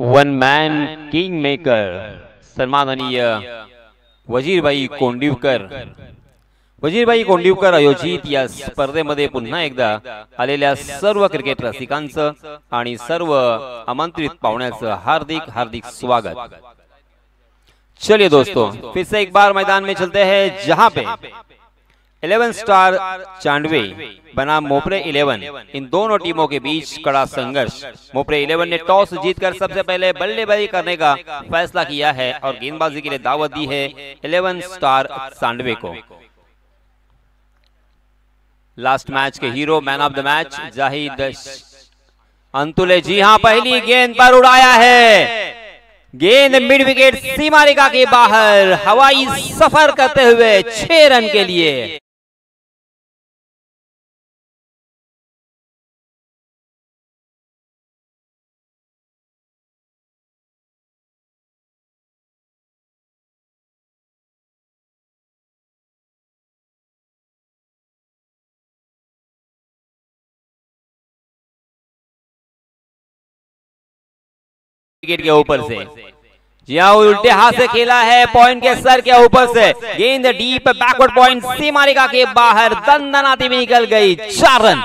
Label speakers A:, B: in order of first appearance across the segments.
A: One man king maker सन्माननीय वजीरभाई कोंडिवकर आयोजित या स्पर्धेमध्ये पुन्हा एकदा आलेल्या सर्व क्रिकेट रसिकांचं आणि सर्व आमंत्रित पाहुण्यांचं हार्दिक हार्दिक स्वागत। चलिए दोस्तों, फिर से एक बार मैदान में चलते हैं जहां पे 11 स्टार चांडवे बनाम मोपरे 11 इन दोनों टीमों के बीच कड़ा संघर्ष। मोपरे 11 ने टॉस जीतकर सबसे पहले बल्लेबाजी करने का फैसला किया है और गेंदबाजी के लिए दावत दी है 11 स्टार चांडवे को। लास्ट मैच के hero, man of the match Zahid Antule, जी हां, पहली गेंद पर उड़ाया है। गेंद मिड विकेट सीमा रेखा के बाहर हवाई सफर करते हुए 6 रन के लिए। विकेट के ऊपर से, जी हाँ, उल्टे हाथ से खेला है, पॉइंट के सर के ऊपर से गेंद डीप बैकवर्ड पॉइंट सीमा रेखा के बाहर दंदनाती में निकल गई। 4 रन।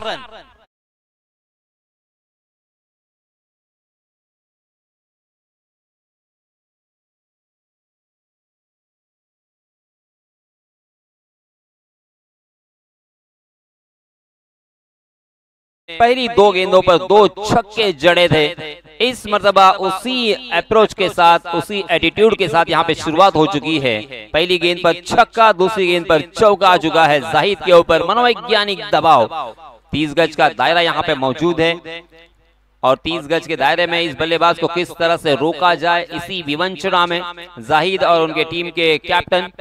A: पहली 2 गेंदों पर 2 छक्के जड़े थे। इस मर्तबा उसी अप्रोच के साथ, उसी एटीट्यूड के साथ यहाँ पे शुरुआत हो चुकी है। पहली गेंद पर छक्का, दूसरी गेंद पर चौका आ चुका है। जाहिद के ऊपर मनोवैज्ञानिक दबाव, 30 गज का दायरा यहाँ पे मौजूद है और 30 गज के दायरे में इस बल्लेबाज को किस तरह से रोका जाए, इसी विवंचना में जाहिद और उनके टीम के कैप्टन।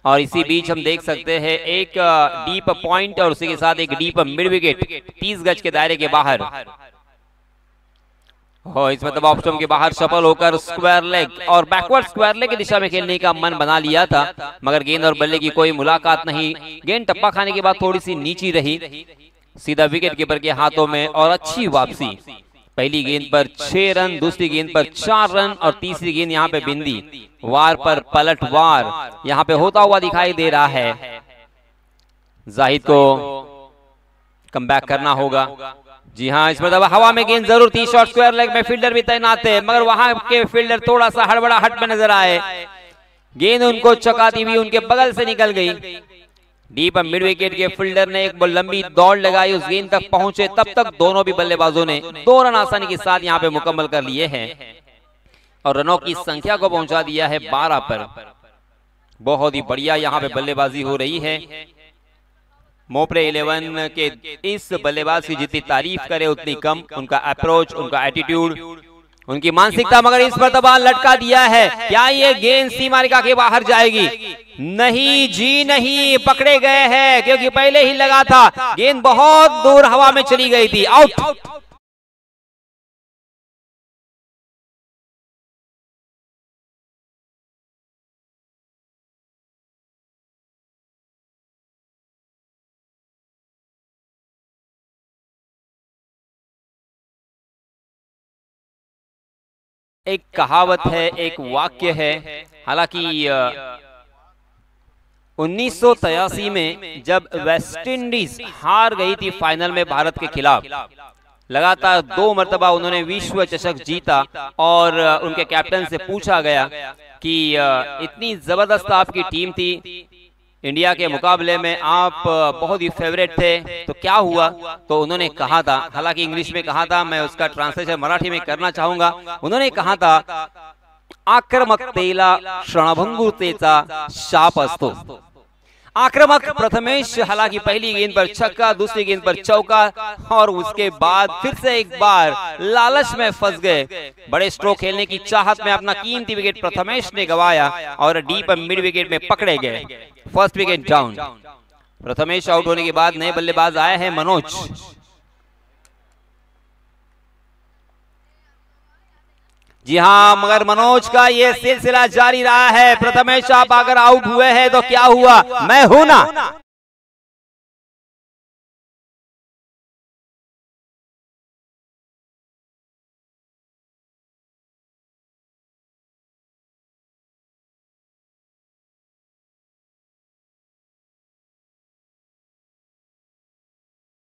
A: और इसी बीच हम देख सकते हैं एक डीप पॉइंट और उसी के साथ एक डीप मिड विकेट 30 गज के दायरे के बाहर। इस मतलब ऑप्शन के बाहर सफल होकर स्क्वायर लेग और बैकवर्ड स्क्वायर लेग की दिशा में खेलने का मन बना लिया था, मगर गेंद और बल्ले की कोई मुलाकात नहीं। गेंद टप्पा खाने के बाद थोड़ी सी नीची रही, सीधा विकेट कीपर के हाथों में और अच्छी वापसी। पहली गेंद पर 6 रन, दूसरी गेंद पर 4 रन और तीसरी गेंद यहाँ पे बिंदी वार पर पलटवार यहाँ पे होता हुआ दिखाई दे रहा है। जाहिद को कमबैक करना होगा। जी हाँ, इस मतलब हवा में गेंद जरूर थी, शॉर्ट स्क्वायर लेग में फील्डर भी तैनात है, मगर वहां के फील्डर थोड़ा सा हड़बड़ाहट में नजर आए। गेंद उनको चकाती हुई उनके बगल से निकल गई। डीप मिड विकेट के फील्डर ने एक लंबी दौड़ लगाई, उस गेंद तक पहुंचे, तब तक दोनों भी बल्लेबाजों ने 2 रन आसानी के साथ यहाँ पे मुकम्मल कर लिए हैं और रनों की संख्या को पहुंचा दिया है 12 पर। बहुत ही बढ़िया यहाँ पे बल्लेबाजी हो रही है। मोपरे 11 के इस बल्लेबाज की जितनी तारीफ करे उतनी कम। उनका अप्रोच, उनका एटीट्यूड, उनकी मानसिकता, मगर इस मर्तबा लटका दिया है। क्या ये गेंद सीमा रेखा के बाहर जाएगी? नहीं जी नहीं, पकड़े गए हैं क्योंकि पहले ही लगा था। गेंद बहुत दूर हवा में चली गई थी, आउट। एक कहावत है, एक वाक्य है, हालांकि 1983 में जब वेस्ट इंडीज हार गई थी फाइनल में भारत के खिलाफ, लगातार 2 मर्तबा उन्होंने विश्व चषक जीता और उनके कैप्टन से पूछा गया कि इतनी जबरदस्त आपकी टीम थी, इंडिया के मुकाबले में आप बहुत ही फेवरेट थे, तो क्या हुआ? तो उन्होंने कहा था, हालांकि इंग्लिश में कहा था, मैं उसका ट्रांसलेशन मराठी में करना चाहूंगा। उन्होंने कहा था, आक्रमकतेला क्षणभंगुरतेचा शाप असतो। आक्रमक प्रथमेश, हालांकि पहली गेंद पर छक्का, दूसरी गेंद पर चौका और उसके बाद फिर से एक बार लालच में फंस गए। बड़े स्ट्रोक खेलने की चाहत में अपना कीमती विकेट प्रथमेश ने गंवाया और डीप मिड विकेट में पकड़े गए। First wicket down. Prathamesh out होने के बाद नए बल्लेबाज आए हैं मनोज। जी हाँ, मगर मनोज का ये सिलसिला जारी रहा है। प्रथमेश आप अगर आउट हुए हैं तो क्या हुआ? मैं हूं ना।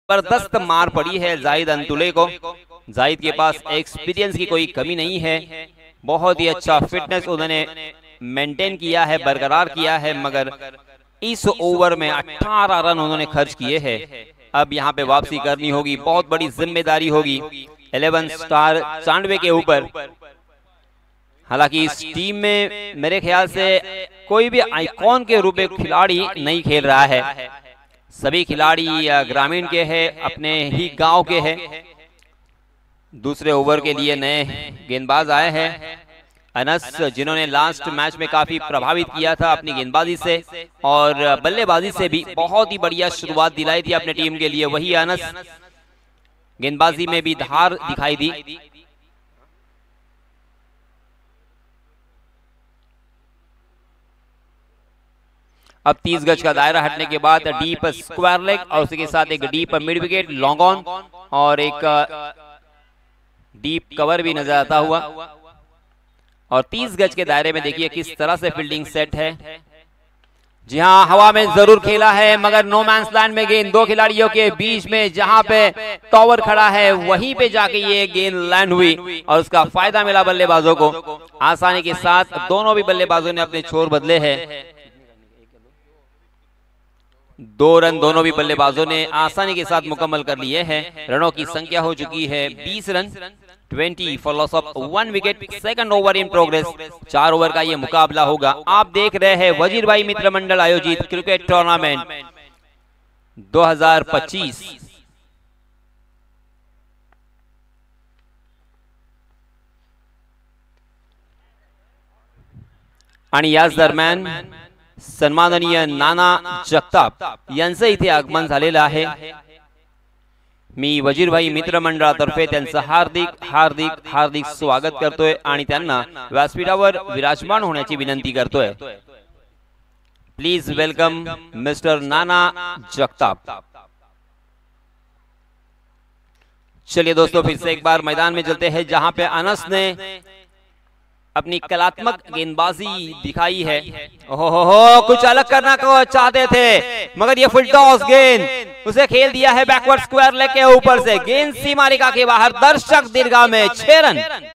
A: जबरदस्त मार पड़ी है जाहिद अंतुले को। जाहिद के पास एक्सपीरियंस की कोई कमी नहीं है, बहुत ही अच्छा फिटनेस उन्होंने मेंटेन किया है, बरकरार किया है, मगर इस ओवर में 18 रन उन्होंने खर्च किए हैं। अब यहाँ पे वापसी करनी होगी, बहुत बड़ी जिम्मेदारी होगी 11 स्टार चांडवे के ऊपर। हालांकि इस टीम में मेरे ख्याल से कोई भी आइकॉन के रूप में खिलाड़ी नहीं खेल रहा है, सभी खिलाड़ी ग्रामीण के हैं, अपने ही गांव के हैं। दूसरे ओवर के लिए नए गेंदबाज आए हैं, अनस, जिन्होंने लास्ट मैच में काफी प्रभावित किया था अपनी गेंदबाजी से और बल्लेबाजी से भी बहुत ही बढ़िया शुरुआत दिलाई थी अपने टीम के लिए। वही अनस, गेंदबाजी में भी धार दिखाई दी। अब 30 गज का दायरा हटने के बाद डीप स्क्वायर लेग और उसके साथ एक deep mid wicket long on और एक डीप कवर भी नजर आता हुआ। और 30 गज के दायरे में देखिए किस तरह से फील्डिंग सेट है। जी हाँ, हवा में जरूर खेला है मगर नो मैंस लैंड में गेंद दो खिलाड़ियों के बीच में जहां पे टॉवर खड़ा है वहीं पे जाके ये गेंद लैंड हुई और उसका फायदा मिला बल्लेबाजों को। आसानी के साथ दोनों भी बल्लेबाजों ने अपने छोर बदले हैं। 2 रन दोनों भी बल्लेबाजों ने आसानी के साथ मुकम्मल कर लिए हैं। रनों की संख्या हो चुकी है 20 run, 20 for loss of 1 wicket. Second over in progress, 4 over का ये मुकाबला होगा। आप देख रहे हैं वजीर भाई मित्र मंडल आयोजित क्रिकेट टूर्नामेंट 2025। आणि याच दरम्यान सन्माननीय नाना जगताप यांचं इथे आगमन झालेलं आहे। मी वजीरभाई मित्र मंडळातर्फे त्यांचं हार्दिक हार्दिक हार्दिक स्वागत करतोय आणि त्यांना व्यासपीठावर विराजमान होण्याची विनंती करतोय। प्लीज वेलकम मिस्टर नाना जगताप। चलिए दोस्तों, फिर से एक बार मैदान में चलते हैं जहां पे अनस ने अपनी कलात्मक गेंदबाजी दिखाई है। ओहो, कुछ अलग करना को चाहते थे मगर ये फुल टॉस गेंद उसे खेल दिया है बैकवर्ड स्क्वायर लेग के ऊपर से। गेंद सीमा रेखा के बाहर, दर्शक दीर्घा में 6 रन।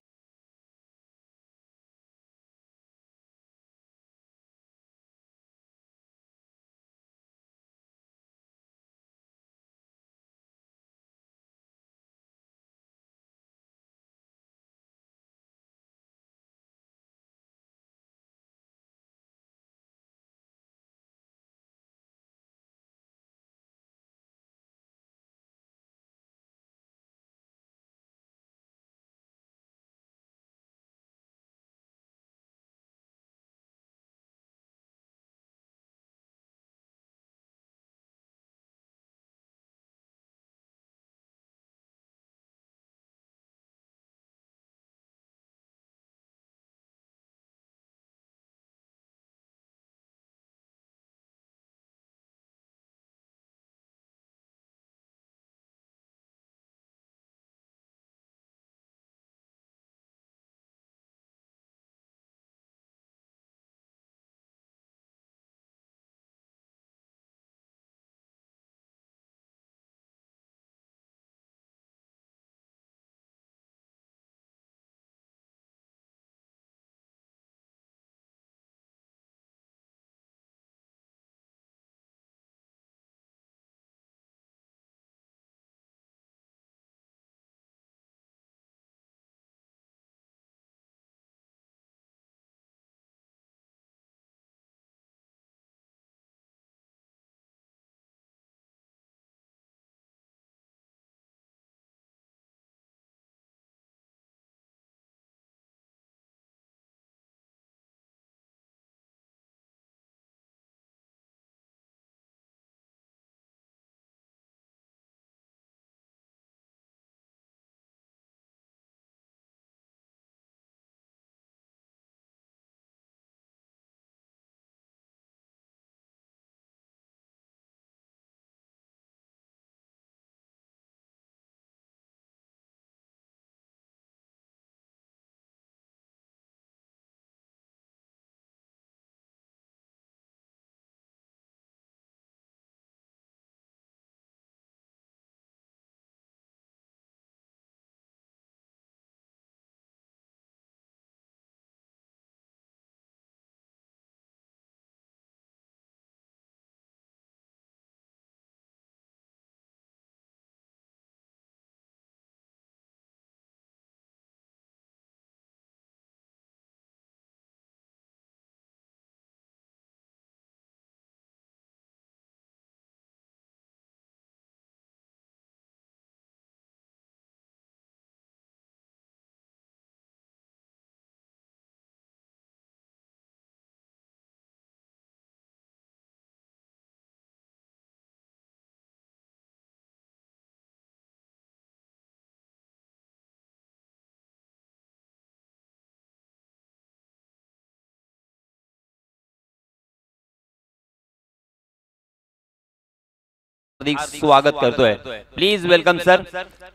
A: हार्दिक स्वागत करतोय. Please welcome sir.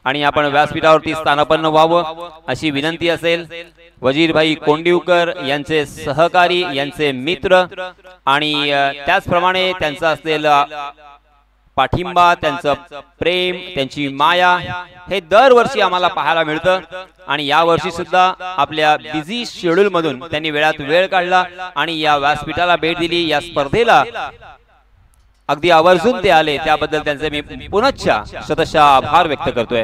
A: आणि आपण व्यासपीठावरती स्थानापन्न व्हावं अशी विनंती असेल. वजीरभाई कोंडिवकर यांचे सहकारी, यांचे मित्र आणि त्याचप्रमाणे त्यांचा असलेला पाठिंबा, त्यांचं प्रेम, त्यांची माया हे दरवर्षी आम्हाला पाहायला मिळतं. आणि या वर्षी सुद्धा आपल्या बिझी शेड्यूल मधून त्यांनी वेळात वेळ काढला आणि या व्यासपीठाला भेट दिली. या स्पर्धेला अगदी आवर्जून ते आले, त्याबद्दल त्यांचे मी पुनश्च शतशः आभार व्यक्त करतोय.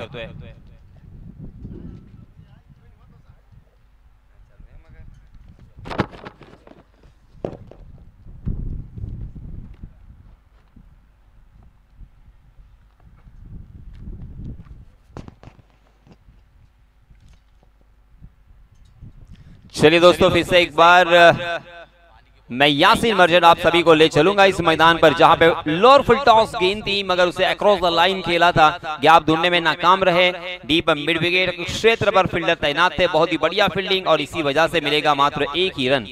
A: चलिए दोस्तों, फिर से एक बार मैं यासीन मर्चेंट आप सभी को ले चलूंगा इस मैदान पर, जहां पे लोअर फुल टॉस गेंद थी मगर उसे अक्रॉस द लाइन खेला था. गैप ढूंढने में नाकाम रहे. डीप मिड विकेट क्षेत्र पर फील्डर तैनात थे. बहुत ही बढ़िया फील्डिंग और इसी वजह से मिलेगा मात्र 1 ही रन.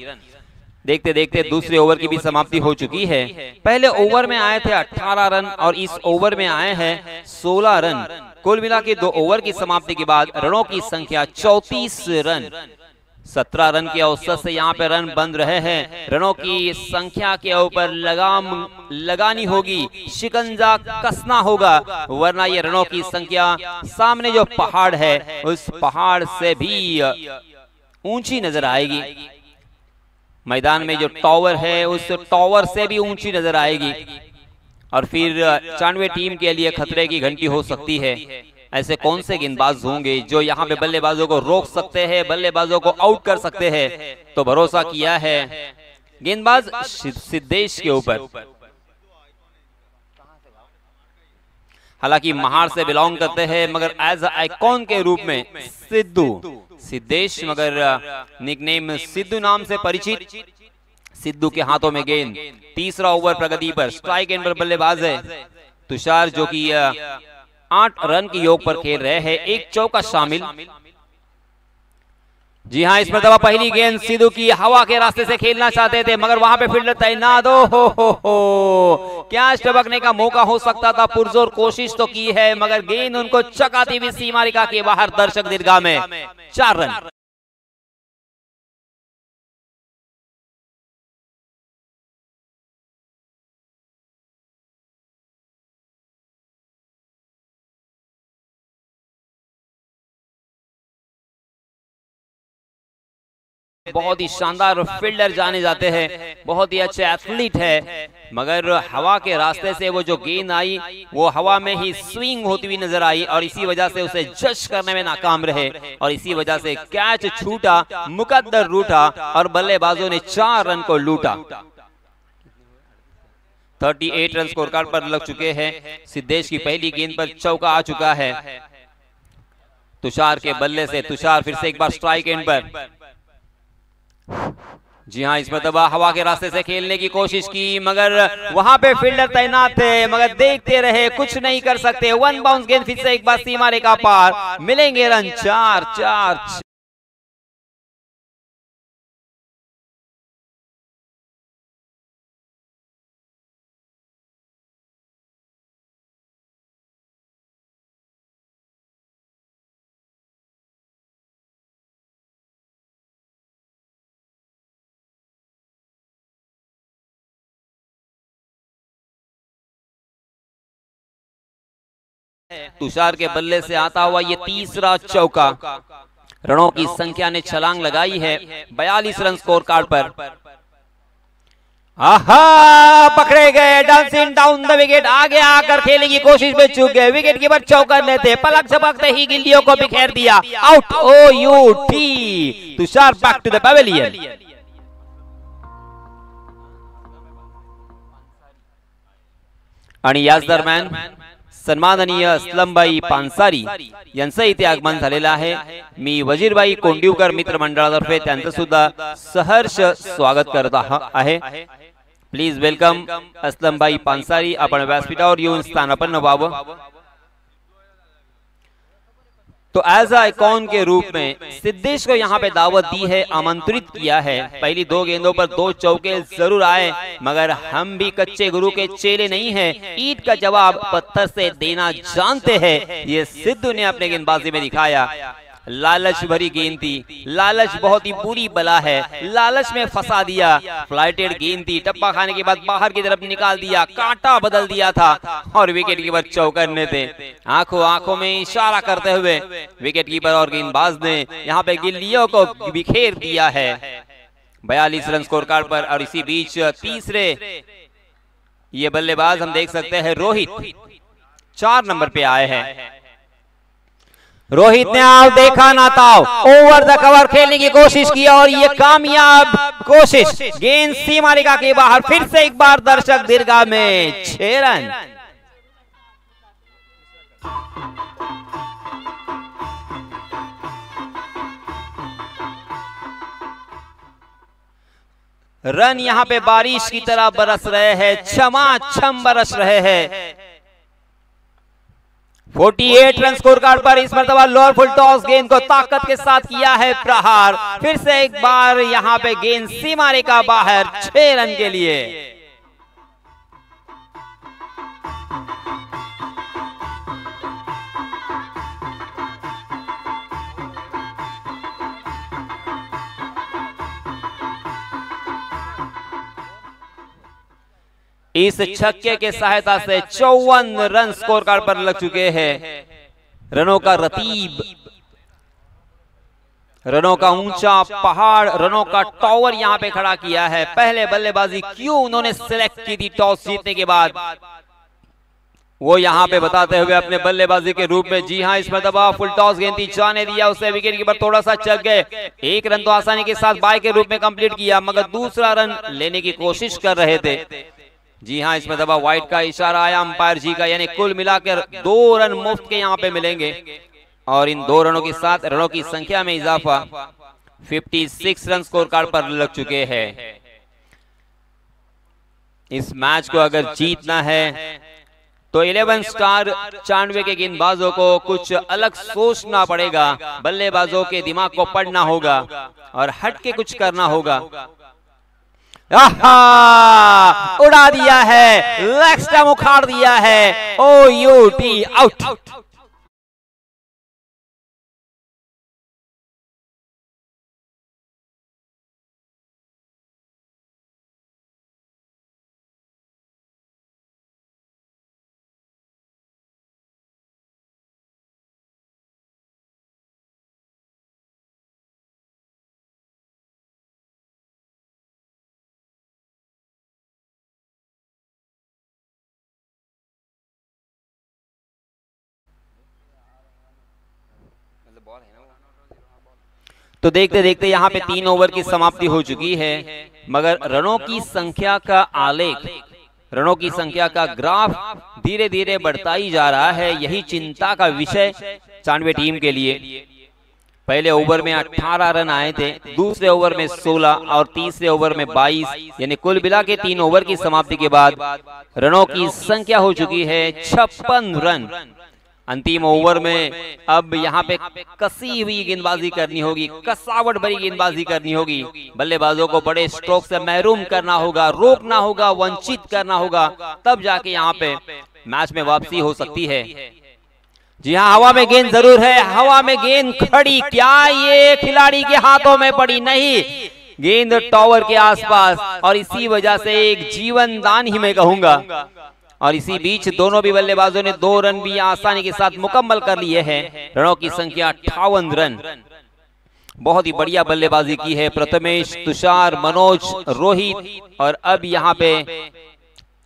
A: देखते देखते दूसरे ओवर की भी समाप्ति हो चुकी है. पहले ओवर में आए थे 18 रन और इस ओवर में आए हैं 16 रन. कुल मिला के 2 ओवर की समाप्ति के बाद रनों की संख्या 34 रन. 17 रन के औसत से यहाँ पे रन बन रहे हैं. रनों की संख्या के ऊपर लगाम लगानी होगी, शिकंजा कसना होगा, वरना ये रनों की संख्या सामने जो पहाड़ है उस पहाड़ से भी ऊंची नजर आएगी. मैदान में जो टावर है उस टावर से भी ऊंची नजर आएगी और फिर 94 टीम के लिए खतरे की घंटी हो सकती है. ऐसे कौन से गेंदबाज होंगे जो यहाँ पे बल्लेबाजों को रोक सकते हैं, बल्लेबाजों को आउट कर सकते हैं? तो भरोसा किया है गेंदबाज सिद्धेश के ऊपर. हालांकि महार से बिलोंग करते हैं मगर एज आइकॉन के रूप में सिद्धेश, मगर निकनेम सिद्धू नाम से परिचित. सिद्धू के हाथों में गेंद. तीसरा ओवर प्रगति पर. स्ट्राइक एंड पर बल्लेबाज है तुषार, जो कि 8 रन की योग पर खेल रहे हैं. 1 चौका शामिल. जी हां, इस मरतबा पहली गेंद सिद्धू की हवा के रास्ते से खेलना चाहते थे मगर वहां पे फील्डर तैनात. हो कैच टपकने का मौका हो सकता था. पुरजोर कोशिश तो की है मगर गेंद उनको चकाती हुई सीमा रेखा के बाहर. दर्शक दीर्घा में 4 रन. बहुत ही शानदार फील्डर जाने जाते हैं, बहुत ही अच्छे एथलीट है मगर हवा के रास्ते से वो जो गेंद आई वो हवा में ही स्विंग होती हुई नजर आई और इसी वजह से उसे जज करने में नाकाम रहे और इसी वजह से कैच छूटा, मुकद्दर रूठा और बल्लेबाजों ने 4 रन को लूटा. 38 रन स्कोर कार्ड पर लग चुके हैं. सिद्धेश की पहली गेंद पर चौका आ चुका है. तुषार के बल्ले से तुषार फिर से एक बार स्ट्राइक एंड पर. जी हां, इस मरतबा हवा के रास्ते से खेलने की कोशिश की मगर वहां पे फील्डर तैनात थे मगर देखते रहे, कुछ नहीं कर सकते. 1 बाउंस गेंद फिर से एक बार सीमा रेखा पार. मिलेंगे रन 4. तुषार के बल्ले से आता हुआ ये तीसरा चौका. रनों की संख्या ने छलांग लगाई है. 42 रन स्कोर कार्ड पर. आहा, पकड़े गए. Dancing down the wicket. आगे आकर खेलने की कोशिश में चूक गए. विकेट कीपर चौका लेते, पलक झपकते ही गिल्लियों को बिखेर दिया. Out. OUT. Tushar back to the pavilion. आणि याच दरम्यान सन्माननीय असलमभाई पानसारी यांचं इथे आगमन झालेलं आहे. मी वजीरभाई कोंडिवकर मित्र मंडळातर्फे त्यांचं सुद्धा सहर्ष स्वागत करत आहे. Please welcome Aslambhai Pansari. आपण व्यासपीठावर येऊन स्थानापन्न व्हावं. तो एज आइकॉन के रूप में सिद्धेश को यहाँ पे दावत दी है, आमंत्रित किया है। पहली 2 गेंदों पर 2 चौके जरूर आए, मगर हम भी कच्चे गुरु के चेले नहीं हैं, ईंट का जवाब पत्थर से देना जानते हैं। ये सिद्धू ने अपने गेंदबाजी में दिखाया। लालच भरी गेंद थी, लालच बहुत ही बुरी बला है, लालच में फंसा दिया। फ्लाइटेड गेंद थी, टप्पा खाने के बाद बाहर की तरफ निकाल दिया, कांटा बदल दिया था और विकेट कीपर चौकन्ने थे। आंखों आंखों में इशारा करते हुए विकेट कीपर और गेंदबाज ने यहाँ पे गिल्लियों को बिखेर दिया है। 42 रन स्कोर कार्ड पर। और इसी बीच तीसरे ये बल्लेबाज हम देख सकते हैं रोहित 4 नंबर पे आए हैं। रोहित ने आप देखा ना था, ओवर द कवर खेलने की कोशिश की और ये कामयाब कोशिश। गेंद सीमा रेखा के बाहर, फिर से एक बार दर्शक दीर्घा में 6 रन। रन यहाँ पे बारिश की तरह बरस रहे हैं, छमाछम बरस रहे हैं। 48 रन स्कोर कार्ड पर। इस मर्तबा लोअर फुल टॉस गेंद को ताकत के साथ किया है प्रहार। फिर से एक बार यहां पे गेंद सीमा रेखा बाहर, 6 रन के लिए। इस छक्के के सहायता से 54 रन स्कोर कार्ड पर लग चुके हैं। रनों का रतीब, रनों का ऊंचा पहाड़, रनों का टावर यहां पे खड़ा किया है। पहले बल्लेबाजी क्यों उन्होंने सिलेक्ट की थी टॉस जीतने के बाद, वो यहां पे बताते हुए अपने बल्लेबाजी के रूप में। जी हां, इस मरतबा फुल टॉस गेंद थी, जाने दिया उसे, विकेट कीपर थोड़ा सा चक गए। 1 रन तो आसानी के साथ बाय के रूप में कंप्लीट किया, मगर दूसरा रन लेने की कोशिश कर रहे थे। जी हां, इसमें दबा वाइट का इशारा आया अंपायर जी का, यानी कुल मिलाकर 2 रन मुफ्त के यहां पे मिलेंगे। और इन 2 रनों के साथ रनों की संख्या में इजाफा, 56 रन स्कोर कार्ड पर लग चुके हैं। इस मैच को अगर जीतना है तो 11 स्टार 94 के गेंदबाजों को कुछ अलग सोचना पड़ेगा, बल्लेबाजों के दिमाग को पढ़ना होगा और हट के कुछ करना होगा। उड़ा दिया है, लेग स्टंप उखाड़ दिया है, OUT आउट। तो देखते देखते यहाँ पे 3 ओवर की समाप्ति हो चुकी है, मगर रनों की संख्या का आलेख, रनों की संख्या का ग्राफ धीरे धीरे बढ़ता ही जा रहा है। यही चिंता का विषय 94 टीम के लिए। पहले ओवर में 18 रन आए थे, दूसरे ओवर में 16 और तीसरे ओवर में 22, यानी कुल मिला के 3 ओवर की समाप्ति के बाद रनों की संख्या हो चुकी है 56 रन। अंतिम ओवर में अब यहाँ पे कसी हुई गेंदबाजी करनी होगी, कसावट भरी गेंदबाजी करनी होगी। बल्लेबाजों को बड़े स्ट्रोक से महरूम करना होगा, रोकना होगा, वंचित करना होगा, तब जाके यहाँ पे मैच में वापसी हो सकती है। जी हाँ, हवा में गेंद जरूर है, हवा में गेंद खड़ी, क्या ये खिलाड़ी के हाथों में पड़ी? नहीं, गेंद टावर के आसपास, और इसी वजह से एक जीवन दान ही मैं कहूंगा। और इसी बीच दोनों भी बल्लेबाजों ने 2 रन भी आसानी के साथ मुकम्मल कर लिए हैं। रनों की संख्या 58 रन। बहुत ही बढ़िया बल्लेबाजी की है प्रथमेश, तुषार, मनोज, रोहित, और अब यहाँ पे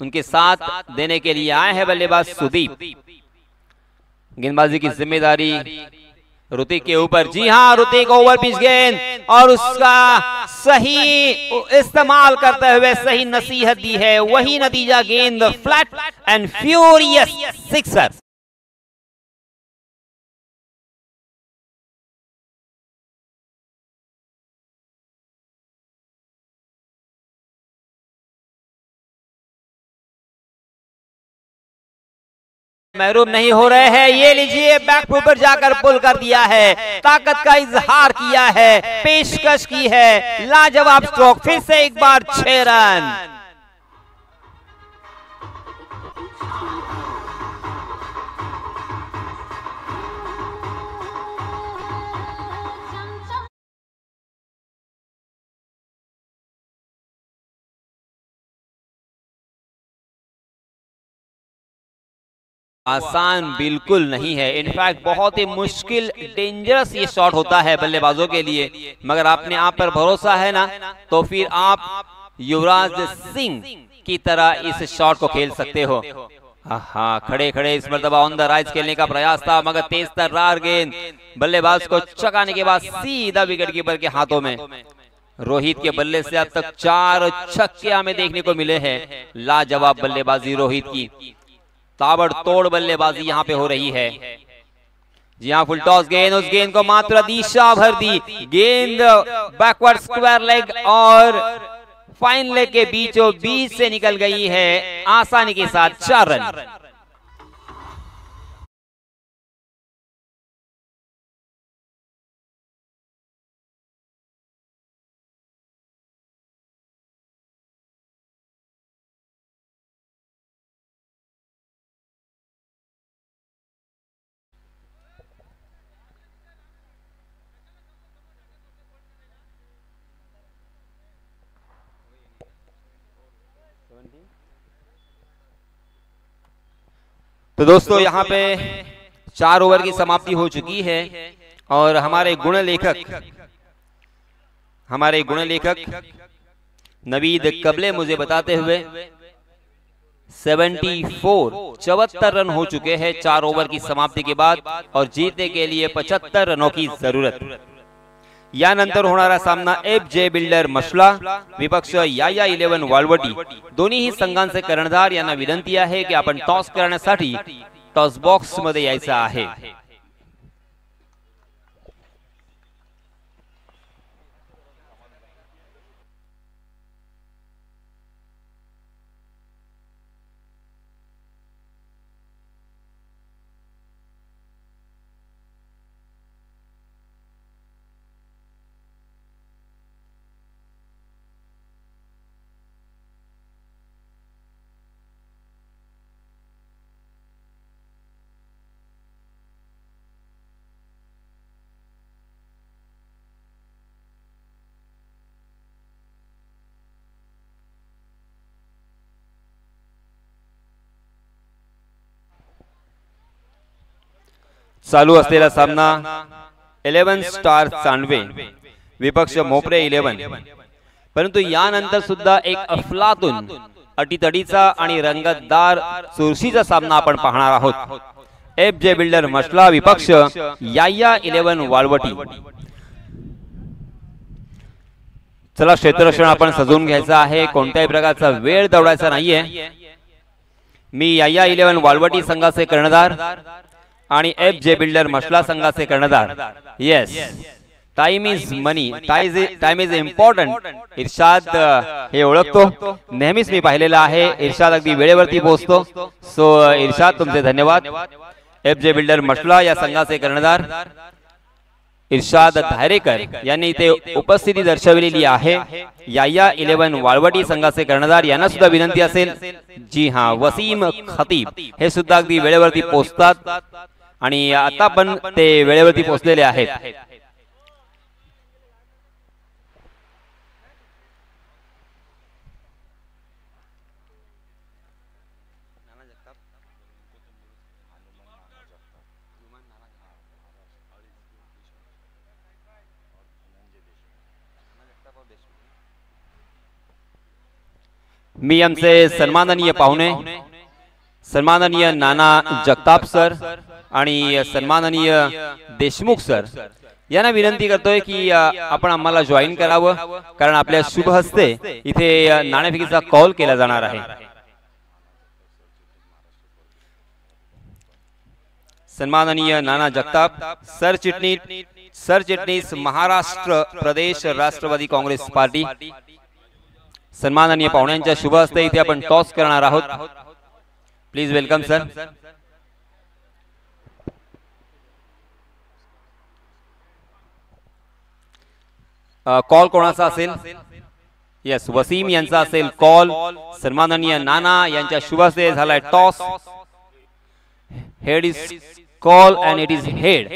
A: उनके साथ देने के लिए आए हैं बल्लेबाज सुदीप। गेंदबाजी की जिम्मेदारी ऋतिक के ऊपर। जी हाँ, ऋतिक ओवर पिच गेंद और उसका सही इस्तेमाल करते हुए सही नसीहत दी है, वही नतीजा, गेंद फ्लैट एंड फ्यूरियस सिक्सर। महरूम नहीं हो रहे हैं। ये लीजिए बैक पर जाकर पुल कर दिया है, ताकत का इजहार किया है, पेशकश की है, लाजवाब स्ट्रोक, फिर से एक बार 6 रन। आसान बिल्कुल नहीं है, इनफैक्ट बहुत ही मुश्किल डेंजरस ये शॉट होता है बल्लेबाजों के लिए, मगर आपने आप पर भरोसा है ना, तो फिर आप युवराज सिंह की तरह इस शॉट को खेल सकते हो। हाँ, खड़े खड़े इस मर्तबा ऑन द राइज खेलने का प्रयास था, मगर तेज तर्रार गेंद बल्लेबाज को चकाने के बाद सीधा विकेट कीपर के हाथों में। रोहित के बल्ले से अब तक 4 छक्के हमें देखने को मिले हैं। लाजवाब बल्लेबाजी रोहित की, ताबड़तोड़ बल्लेबाजी यहां पे हो रही है। जी हां, फुल टॉस गेंद, उस गेंद को मात्र दिशा भर दी, गेंद बैकवर्ड स्क्वायर लेग और फाइन लेग के बीचों बीच से निकल गई है आसानी के साथ 4 रन। तो दोस्तों यहाँ पे 4 ओवर की समाप्ति हो चुकी है और हमारे गुण लेखक नवीद कबले मुझे बताते हुए 74 रन हो चुके हैं 4 ओवर की समाप्ति के बाद और जीतने के लिए 75 रनों की जरूरत। यानंतर होणारा सामना एफ.जे. बिल्डर मशला विपक्ष याया 11 वाळवटी, दोन्ही ही संघांचे कर्णधार यांना विनंती आहे की आपण टॉस करण्यासाठी टॉस बॉक्स मध्ये यायचं आहे। चालू असलेला सामना 11 स्टार चांडवे विपक्ष मोपरे 11, परंतु यानंतर सुद्धा एक अफलातून अटीतडीचा आणि रंगतदार चुरशीचा सामना आपण पाहणार आहोत। एफ.जे. बिल्डर मशला विपक्ष याया 11 वाळवटी। चला, क्षेत्ररक्षण आपण सजवून घ्यायचं आहे, कोणत्याही प्रकारचा वेळ दवडायचा नाहीये। मी याया 11 वाळवटी संघाचे कर्णधार आणि एफ.जे. बिल्डर मशला संघाचे कर्णधार। Yes, time is money, time is important, Irshad हे ओळखतो, नेहमीच मी पाहिलेलं आहे, इर्शाद अगदी वेळेवरती पोहोचतो। सो इर्शाद, तुमचे धन्यवाद। एफ.जे. बिल्डर मशला या संघाचे कर्णधार इर्शाद धायरेकर यांनी इथे उपस्थिती दर्शवलेली आहे। याया 11 वाळवटी संघाचे कर्णधार यांना सुद्धा विनंती असेल, जी हां, वसीम खतीब हे सुद्धा अगदी वेळेवरती पोहोचतात आणि आता पण ते वेळेवरती पोहोचलेले आहेत। मी आमचे सन्माननीय पाहुणे, सन्माननीय नाना जगताप सर आणि सन्माननीय देशमुख सर यांना विनंती करतोय की आपण आम्हाला जॉईन करावं, कारण आपल्या शुभ हस्ते इथे नाणेफेकीचा कॉल केला जाणार आहे। सन्माननीय नाना जगताप सरचिटणीस महाराष्ट्र प्रदेश राष्ट्रवादी काँग्रेस पार्टी, सन्माननीय पाहुण्यांच्या शुभ हस्ते इथे आपण टॉस करणार आहोत। Please welcome sir. कॉल कोणाचा असेल? यस, वसीम यांचा असेल कॉल. सन्माननीय नाना यांच्या शुभ हस्ते झालाय toss. Head is call and it is head.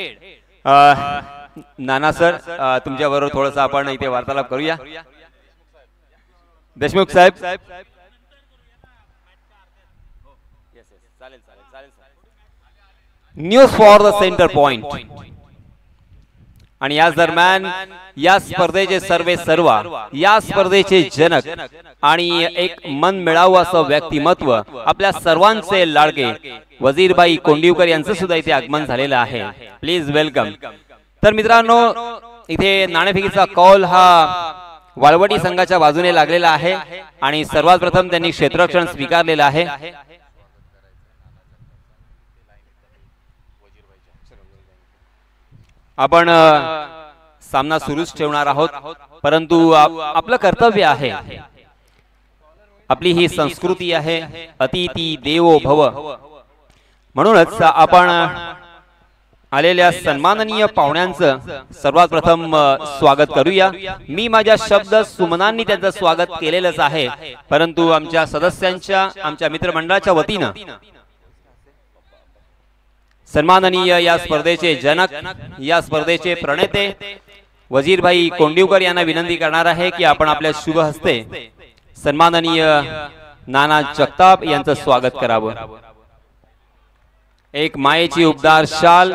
A: Nana sir, तुमच्या बरोबर थोडंसं आपण इथे वार्तालाप करूया. देशमुख साहेब. News for the centre point. आणि याच दरम्यान या स्पर्धेचे सर्व या स्पर्धेचे जनक आणि एक मन मिळावं असं व्यक्तिमत्व आपल्या सर्वांचे लाडके वजीरभाई कोंडिवकर यांचं सुद्धा इथे आगमन झालेलं आहे. Please welcome. तर मित्रांनो, इथे नाणेफेकीचा कॉल हा वाळवटी संघाच्या बाजूने लागलेला आहे आणि सर्वात प्रथम त्यांनी क्षेत्ररक्षण स्वीकारलेलं आहे. आपण सामना सुरूच ठेवणार आहोत, परंतु आपलं कर्तव्य आहे, आपली ही संस्कृती आहे, अतिथी देवो भव. म्हणूनच आपण आलेल्या सन्माननीय पाहुण्यांचं सर्वात प्रथम स्वागत करूया. मी माझ्या शब्द सुमनांनी त्यांचं स्वागत केलेलंच आहे, परंतु आमच्या सदस्यांच्या, आमच्या मित्रमंडळाच्या वतीनं सन्माननीय या स्पर्धेचे जनक, या स्पर्धेचे प्रणेते वजीरभाई कोंडिवकर यांना विनंती करणार आहे की आपण आपल्या शुभ हस्ते सन्माननीय नाना जगताप यांचं स्वागत करावं. एक मायेची उबदार शाल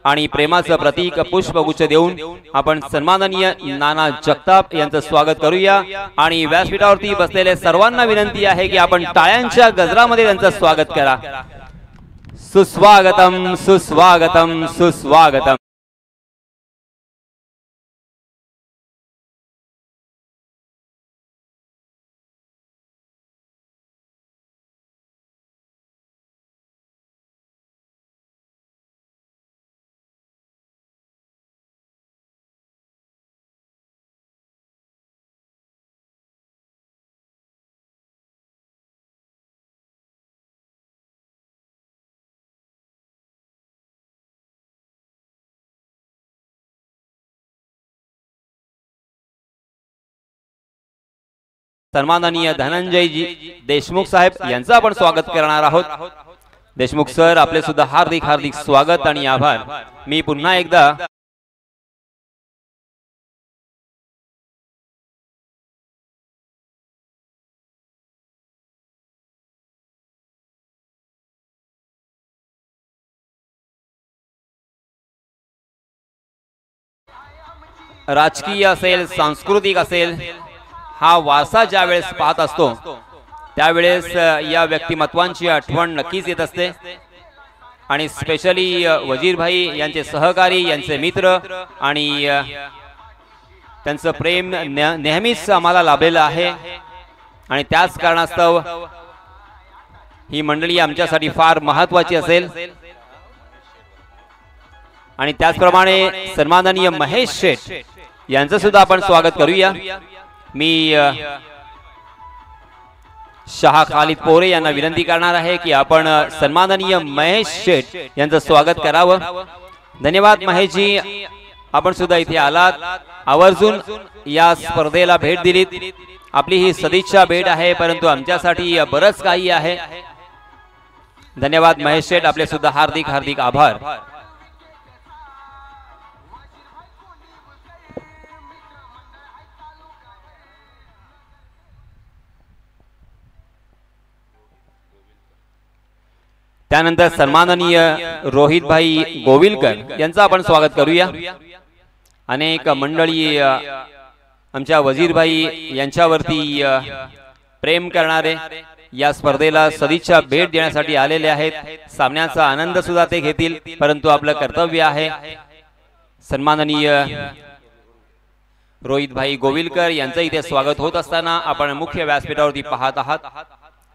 A: आणि प्रेमाचं प्रतीक पुष्पगुच्छ देऊन आपण सन्माननीय नाना जगताप यांचं स्वागत करूया. आणि व्यासपीठावरती बसलेले सर्वांना विनंती आहे की आपण टाळ्यांच्या गजरामध्ये त्यांचं स्वागत करा. सुस्वागतम सुस्वागतम सुस्वागतम. सन्माननीय धनंजयजी देशमुख साहेब यांचं आपण स्वागत करणार आहोत. देशमुख सर, आपले सुद्धा हार्दिक हार्दिक स्वागत आणि आभार. मी पुन्हा एकदा राजकीय असेल, सांस्कृतिक असेल, हा वारसा ज्या वेळेस पाहत असतो त्यावेळेस या व्यक्तिमत्वांची आठवण नक्कीच येत असते. आणि स्पेशली वजीरभाई यांचे सहकारी, यांचे मित्र आणि त्यांचं प्रेम नेहमीच आम्हाला लाभलेलं आहे. आणि त्याच कारणास्तव ही मंडळी आमच्यासाठी फार महत्त्वाची असेल. आणि त्याचप्रमाणे सन्माननीय महेश शेठ यांचं सुद्धा आपण स्वागत करूया. मी शाह खालिद पोरे यांना विनंती करणार आहे की आपण सन्माननीय महेश शेठ यांचं स्वागत करावं. धन्यवाद महेशजी, आपण सुद्धा इथे आलात, आवर्जून या स्पर्धेला भेट दिलीत. आपली ही सदिच्छा भेट आहे, परंतु आमच्यासाठी बरंच काही आहे. धन्यवाद महेश शेठ, आपले सुद्धा हार्दिक हार्दिक आभार. त्यानंतर सन्माननीय रोहितभाई गोविलकर यांचं आपण स्वागत करूया. अनेक मंडळी आमच्या वजीरभाई यांच्यावरती प्रेम करणारे या स्पर्धेला सदिच्छा भेट देण्यासाठी आलेले आहेत. सामन्याचा आनंद सुद्धा ते घेतील, परंतु आपलं कर्तव्य आहे. सन्माननीय रोहितभाई गोविलकर यांचं इथे स्वागत होत असताना आपण मुख्य व्यासपीठावरती पाहत आहात.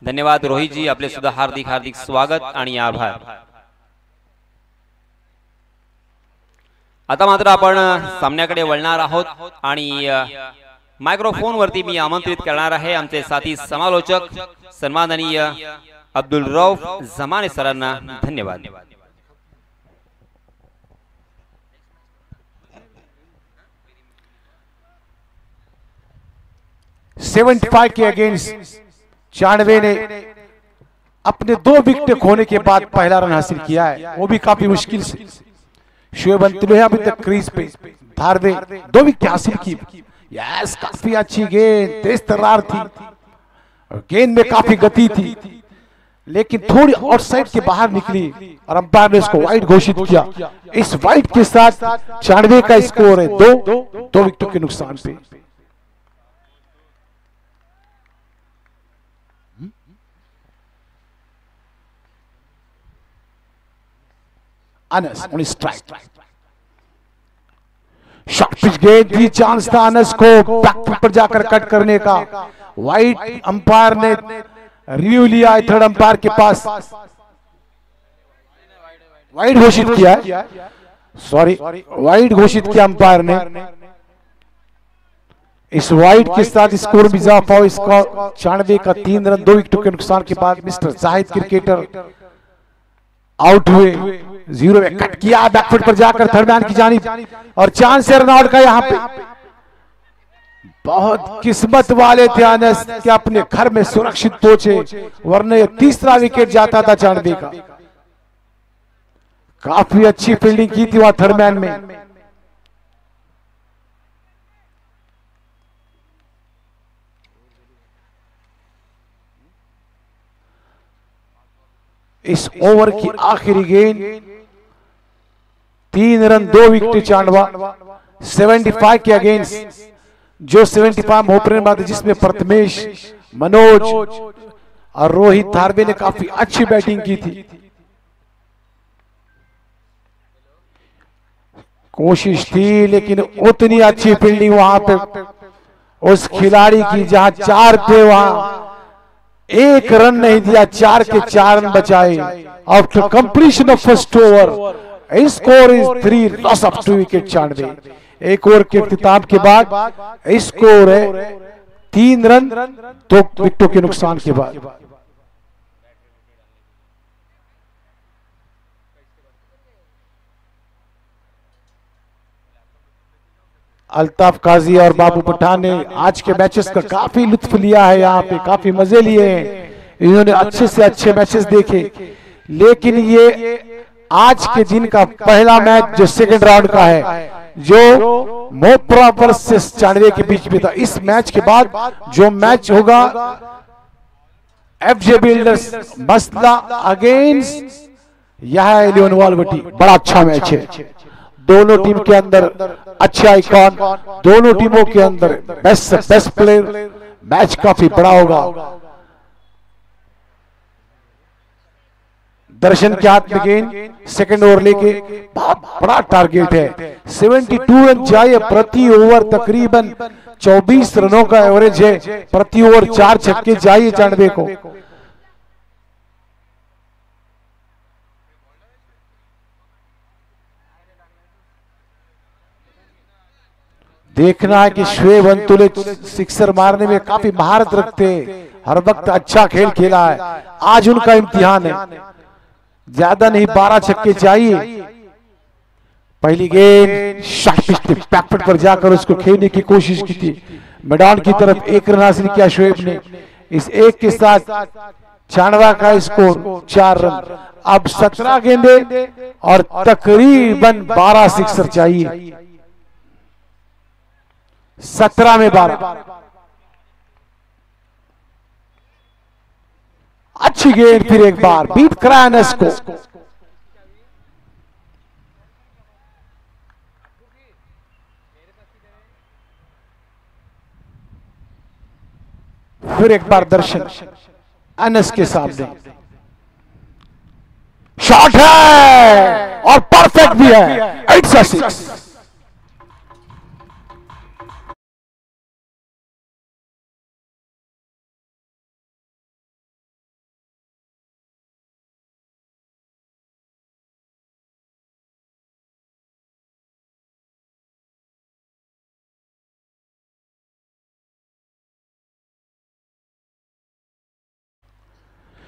A: धन्यवाद रोहितजी, आपले सुद्धा हार्दिक हार्दिक स्वागत आणि आभार. आता मात्र आपण सामन्याकडे वळणार आहोत आणि मायक्रोफोन वरती मी आमंत्रित करणार आहे आमचे साथी समालोचक सन्माननीय अब्दुल रऊफ जमाने सरांना. धन्यवाद.
B: 75 के अगेंस्ट चांडवे ने अपने 2 विकेट खोने के बाद पहला रन हासिल किया है, वो भी काफी मुश्किल से। शोएब अंतुले अभी तक क्रीज पे, धारवे 2 विकेट हासिल की। यस, काफी अच्छी गेंद, तेज तर्रार थी, गेंद में काफी गति थी, लेकिन थोड़ी आउटसाइड के बाहर निकली और अंपायर ने इसको वाइड घोषित किया। इस वाइड के साथ चांडवे का स्कोर है 2 विकेटों के नुकसान पे। Anas on strike, short pitch गेंद भी चांस था अनस को बैकफुट पर जाकर कट करने का। वाइड अंपायर ने रिव्यू लिया है, थर्ड अंपायर के पास वाइड घोषित किया है, सॉरी वाइड घोषित किया अंपायर ने। इस वाइड के साथ स्कोर में इजाफा हो। इसका 96 का 3 रन 2 विकेटों के नुकसान के बाद मिस्टर जाहिद क्रिकेटर आउट हुए। 0 में कट किया बैकफुट पर जाकर थर्ड मैन की जानिब और चांस है रन आउट का। यहां पे बहुत किस्मत वाले थे अनस कि अपने घर में सुरक्षित पहुंचे, वरना तीसरा विकेट जाता था चांडवे का। काफी अच्छी फील्डिंग की थी वहां थर्ड मैन में। इस ओवर की आखिरी गेंद 3 रन 2 विकेट चांडवा 75 के अगेंस्ट, जो 75 ओपनर बात, जिसमें प्रथमेश, मनोज और रोहित धारवे ने काफी अच्छी बैटिंग की थी। कोशिश थी लेकिन उतनी अच्छी फील्डिंग वहां पे उस खिलाड़ी की, जहां 4 थे वहां 1 रन नहीं दिया, 4 के 4 रन बचाए। After completion of first over score is 3, loss of 2 wicket Chandwe. एक ओवर के इख्तिताम के बाद स्कोर है 3 रन 2 विकेटों के नुकसान के बाद। अल्ताफ काजी और बाबू पठान ने आज के मैचेस का काफी लुत्फ लिया है, यहाँ पे काफी मजे लिए हैं। इन्होंने अच्छे से अच्छे मैचेस देखे, लेकिन ये आज के दिन का पहला मैच जो सेकंड राउंड का है, जो मोपरा वर्सेस चांडवे के बीच में था। इस मैच के बाद जो मैच होगा एफजे बिल्डर्स मसला अगेंस्ट यह इलेवन वालवटी, बड़ा अच्छा मैच है। दोनों टीम के अंदर अच्छे आइकॉन, दोनों टीमों के अंदर बेस्ट प्लेयर, मैच काफी बड़ा होगा। दर्शन के हाथ में गेंद, सेकंड ओवर लेके बहुत बड़ा टारगेट है। 72 रन चाहिए प्रति ओवर, तकरीबन 24 रनों का एवरेज है प्रति ओवर, 4 छक्के चाहिए चांडवे को। देखना है कि शोएब अंतुले सिक्सर मारने में काफी महारत रखते हैं, हर वक्त अच्छा खेल खेला है। आज उनका इम्तिहान है, ज्यादा नहीं 12 छक्के चाहिए। पहली गेंद शॉर्ट पिच पे बैकफुट पर जाकर उसको खेलने की कोशिश की थी, मैदान की तरफ 1 रन हासिल किया शोएब ने। इस 1 के साथ चांडवा का स्कोर 4 रन। अब 17 गेंदे और तकरीबन 12 सिक्सर चाहिए। 17 में 12। अच्छी गेंद, फिर एक बार बीट कराया अनस को। फिर एक बार दर्शन अनस के सामने, शॉट है और परफेक्ट भी है। 8 से 6।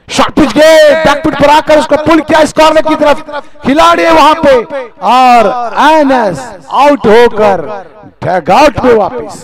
B: शॉर्ट पिच गए, बैकफुट पर आकर उसको पुल किया इस कॉर्नर की तरफ, खिलाड़ी है वहां पे और अनस आउट होकर डगआउट में वापस।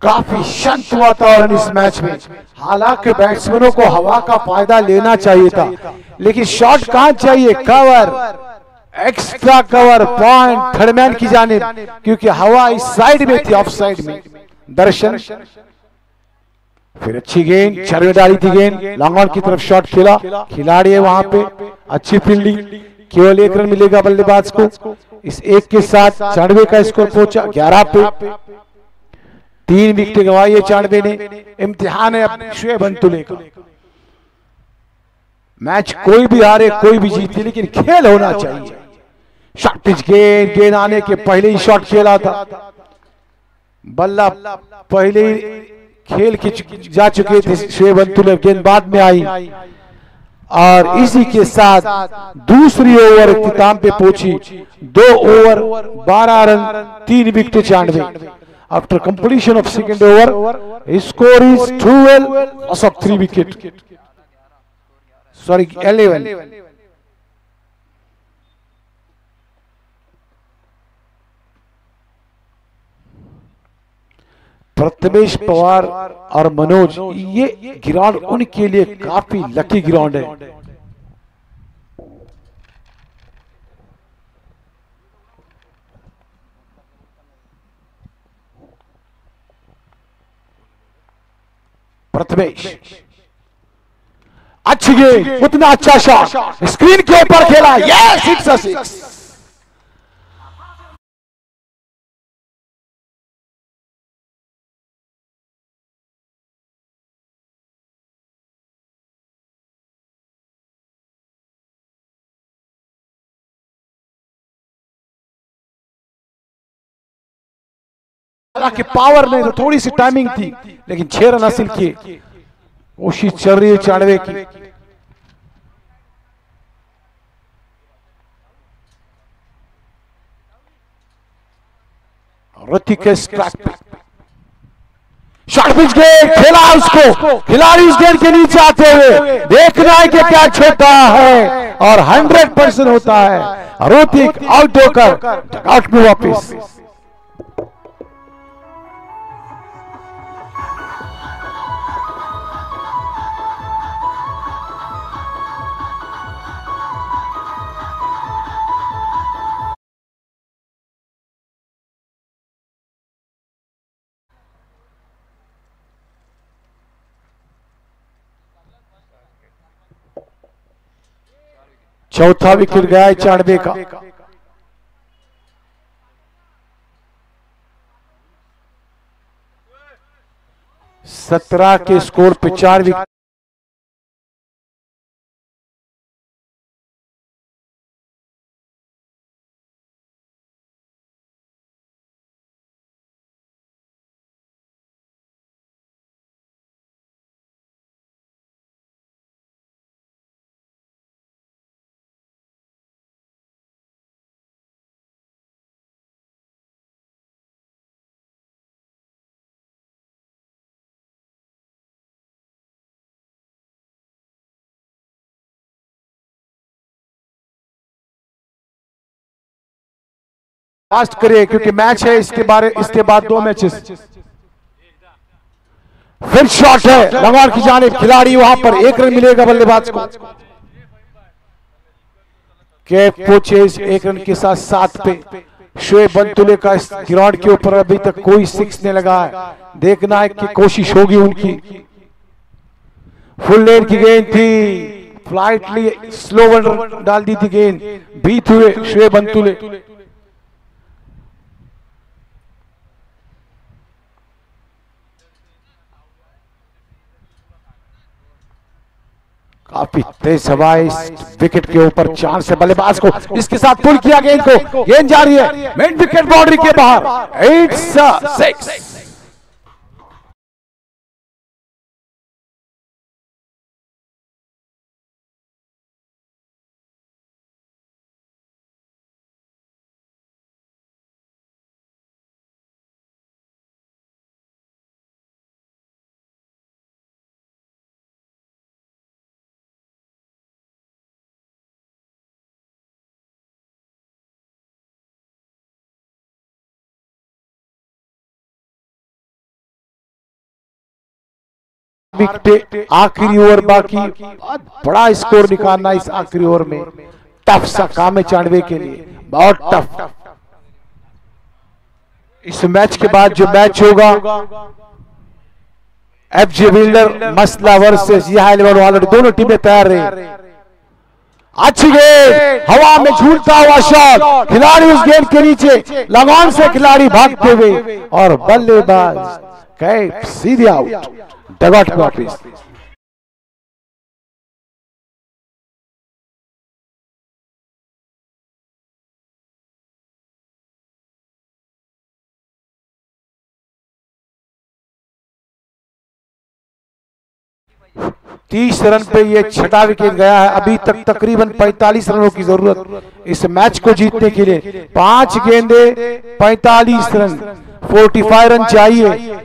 B: काफी शांत वातावरण इस मैच में। हालांकि बैट्समैनों को हवा का फायदा लेना चाहिए था, लेकिन शॉट कहां चाहिए, cover, extra cover point third man की जानिब, क्योंकि हवा इस साइड में थी, ऑफ साइड में। दर्शन फिर अच्छी गेंद, छरवे डाली थी गेंद, लॉन्ग ऑन की तरफ शॉट खेला, खिलाड़ी है वहां पे, अच्छी फील्डिंग, केवल 1 रन मिलेगा बल्लेबाज को। इस 1 के साथ 94 का स्कोर पहुंचा 11 पे। 3 विकेट गंवाई है 94 ने। इम्तिहान है अब शोएब अंतुले का। मैच कोई भी हारे कोई भी जीते, लेकिन खेल होना चाहिए। शॉर्ट पिच गेंद, गेंद आने के पहले ही शॉट खेला था, बल्ला पहले ही खेल के जा चुके थे शोएब अंतुले, गेंद बाद में आई। और इसी के साथ दूसरी ओवर इख्तिताम पे पहुंची। 2 over 12 run 3 wicket 94। After completion of second over score is 12 loss of 3 wicket, sorry 11। Prathamesh Pawar और मनोज, ये ग्राउंड उनके लिए काफी लकी ग्राउंड है। प्रथमेश अच्छी गेंद, उतना अच्छा शॉट, स्क्रीन के ऊपर खेला, यस इट्स अ 6। हालांकि पावर नहीं तो थोड़ी सी टाइमिंग थी, लेकिन 6 रन हासिल किए। कोशिश चल रही है 94 की। ऋतिक शॉर्ट पिच गेंद खेला उसको, खिलाड़ी उस गेंद के नीचे आते हुए देखना है कि क्या छोटा है, और 100% होता है। ऋतिक आउट होकर आउट में वापिस। चौथा विकेट गया है 94 का। सत्रह के स्कोर पे 4 विकेट। फास्ट करिए क्योंकि मैच है, इसके बाद 2 मैचेस। फिर शॉट है लंगोर की जानिब, खिलाड़ी वहां पर 1 रन मिलेगा बल्लेबाज को। कैप पोचेस 1 रन के साथ 7 पे। शोएब अंतुले का इस ग्राउंड के ऊपर अभी तक कोई 6 नहीं लगा है, देखना है कि कोशिश होगी उनकी। फुल लेन की गेंद थी, फ्लाइटली स्लो वन डाल दी थी गेंद, बीत हुए शोएब अंतुले। काफी तेज हवा इस विकेट के ऊपर, चांस है बल्लेबाज को, इसके साथ पुल किया गेंद को, गेंद जा रही है मिड विकेट बाउंड्री के बाहर। इट्स 6। विकेट, आखिरी ओवर बाकी, बहुत बड़ा स्कोर निकालना इस आखिरी ओवर में टफ सा काम है चांडवे के लिए, बहुत टफ। इस मैच के बाद जो मैच होगा एफजे बिल्डर मसला वर्सेस यह 11 ऑलरेडी दोनों टीमें तैयार रही। अच्छी गेंद, हवा में झूलता हुआ शॉट, खिलाड़ी उस गेंद के नीचे, लगान से खिलाड़ी भागते हुए और बल्लेबाज गए सीधे आउट, डगआउट में वापस। तीस रन पे ये छठा विकेट गया है। अभी तक तकरीबन 45 रनों की जरूरत इस मैच को जीतने के लिए। 5 गेंदे 45 रन, 45 रन चाहिए।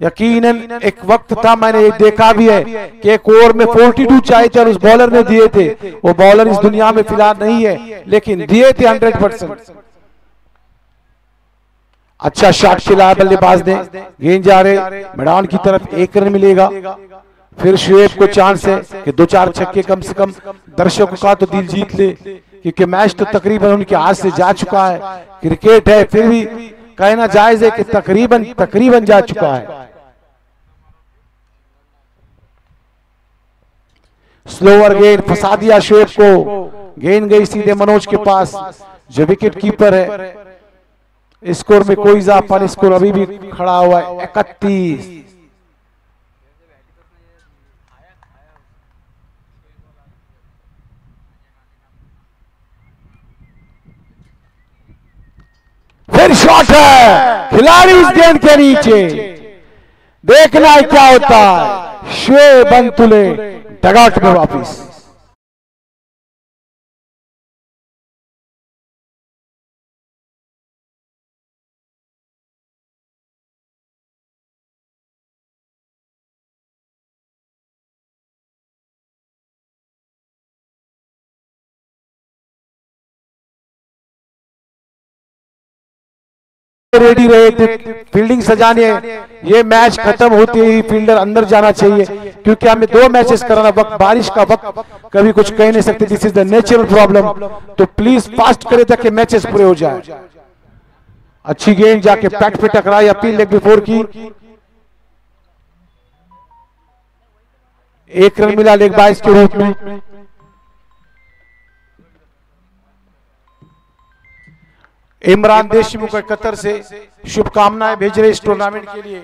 B: यकीनन एक वक्त था, मैंने ये देखा भी है कि एक ओवर में 42 चाहिए थे और उस बॉलर ने दिए थे। वो बॉलर इस दुनिया में फिलहाल नहीं है, लेकिन दिए थे 100%। अच्छा शॉट खेला बल्लेबाज ने, गेंद जा रहे मैदान की तरफ, 1 रन मिलेगा। फिर शुएब को चांस है कि 2-4 छक्के कम से कम दर्शकों का तो दिल जीत ले, क्योंकि मैच तो तकरीबन उनके हाथ से जा चुका है। क्रिकेट है, फिर भी कहना जायज है कि तकरीबन जा चुका है। स्लोअर गेंद फंसा दिया शुएब को, गेंद गई सीधे मनोज के पास जो विकेट कीपर है। स्कोर में कोई इजाफा नहीं, स्कोर अभी भी खड़ा हुआ है 31। फिर शॉट है, खिलाड़ी उस गेंद के नीचे, देखना है क्या होता है। शुएब अंतुले डगआउट में वापस। रेडी रहे थे फील्डिंग सजाने, ये मैच खत्म होते ही फील्डर अंदर जाना चाहिए, क्योंकि हमें 2 मैचेस कराना, वक्त बारिश का वक्त कभी कुछ कह नहीं सकते, this is the natural problem. तो प्लीज फास्ट करें ताकि मैचेस पूरे हो जाए। अच्छी गेंद जाके पैट पे टकराई, अपील लेग बिफोर की, 1 रन मिला लेग बाइस के रूप में। इमरान देशमुख कतर से शुभकामनाएं भेज रहे इस टूर्नामेंट के लिए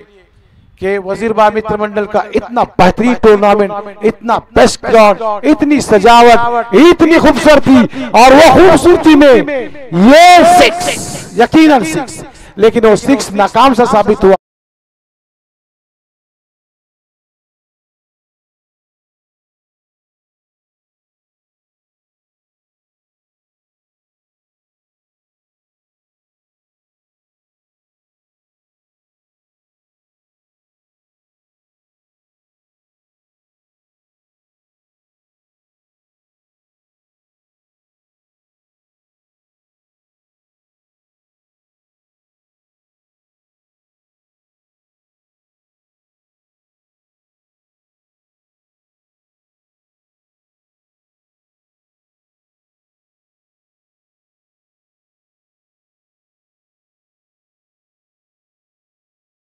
B: कि वजीरबाग मित्र मंडल का इतना बेहतरीन टूर्नामेंट, इतना बेस्ट ग्राउंड, इतनी सजावट, इतनी खूबसूरती, और वो खूबसूरती में ये 6 यकीनन 6, लेकिन वो 6 नाकाम सा साबित हुआ।